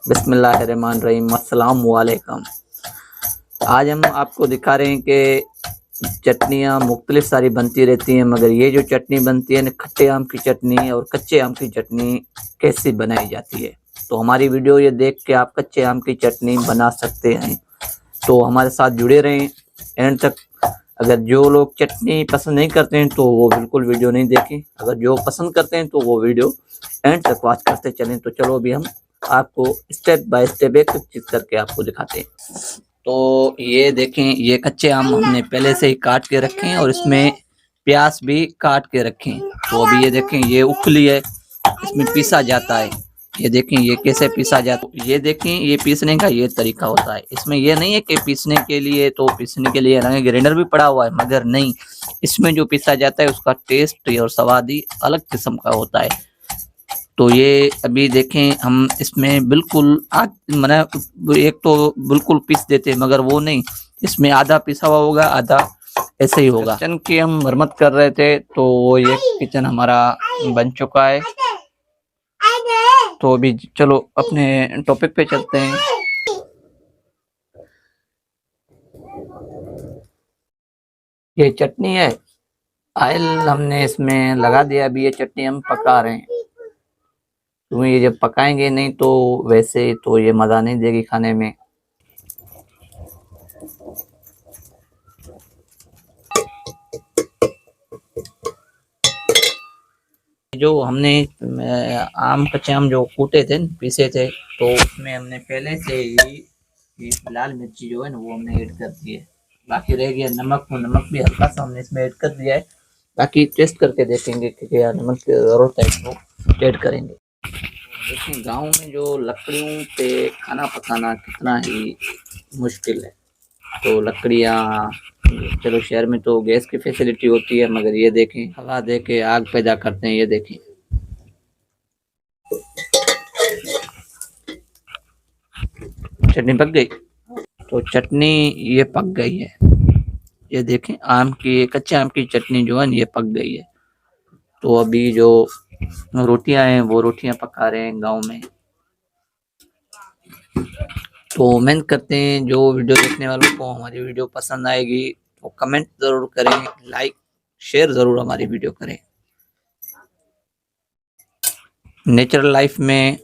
बिस्मिल्लाहिर्रहमानिर्रहीम, अस्सलाम वालेकुम। आज हम आपको दिखा रहे हैं कि चटनियाँ मुख्तलिफ सारी बनती रहती हैं, मगर ये जो चटनी बनती है ना, खट्टे आम की चटनी और कच्चे आम की चटनी कैसे बनाई जाती है। तो हमारी वीडियो ये देख के आप कच्चे आम की चटनी बना सकते हैं। तो हमारे साथ जुड़े रहें एंड तक। अगर जो लोग चटनी पसंद नहीं करते हैं तो वो बिल्कुल वीडियो नहीं देखें। अगर जो पसंद करते हैं तो वो वीडियो एंड तक वॉच करते चलें। तो चलो अभी हम आपको स्टेप बाय स्टेप एक चीज करके आपको दिखाते हैं। तो ये देखें, ये कच्चे आम हमने पहले से ही काट के रखे हैं और इसमें प्याज भी काट के रखे हैं। तो अभी ये देखें, ये उखली है, इसमें पीसा जाता है। ये देखें ये कैसे पीसा जाता है। ये देखें, ये पीसने का ये तरीका होता है। इसमें ये नहीं है कि पीसने के लिए ग्राइंडर भी पड़ा हुआ है, मगर नहीं, इसमें जो पीसा जाता है उसका टेस्ट और स्वाद ही अलग किस्म का होता है। तो ये अभी देखें, हम इसमें बिल्कुल एक तो बिल्कुल पीस देते हैं, मगर वो नहीं, इसमें आधा पिसा हुआ होगा, आधा ऐसे ही होगा। किचन की हम मरम्मत कर रहे थे, तो वो ये किचन हमारा बन चुका है। तो अभी चलो अपने टॉपिक पे चलते हैं। ये चटनी है, ऑयल हमने इसमें लगा दिया। अभी ये चटनी हम पका रहे हैं, क्योंकि ये जब पकाएंगे नहीं तो वैसे तो ये मज़ा नहीं देगी खाने में। जो हमने कच्चे आम जो कूटे थे, पीसे थे, तो उसमें हमने पहले से ही लाल मिर्ची जो है ना वो हमने ऐड कर दी है। बाकी रह गया नमक, नमक भी हल्का सा हमने इसमें ऐड कर दिया है। बाकी टेस्ट करके देखेंगे कि क्या नमक की ज़रूरत है तो ऐड करेंगे। देखिए, गांव में जो लकड़ियों पे खाना पकाना कितना ही मुश्किल है। तो लकड़ियाँ, चलो शहर में तो गैस की फैसिलिटी होती है, मगर ये देखें, हवा दे के आग पैदा करते हैं। ये देखें, चटनी पक गई। तो चटनी ये पक गई है। ये देखें, कच्चे आम की चटनी जो है ये पक गई है। तो अभी जो रोटियां हैं वो रोटियां पका रहे हैं गांव में। तो उम्मीद करते हैं जो वीडियो देखने वालों को हमारी वीडियो पसंद आएगी, तो कमेंट ज़रूर करें, लाइक शेयर ज़रूर हमारी वीडियो करें। नेचुरल लाइफ में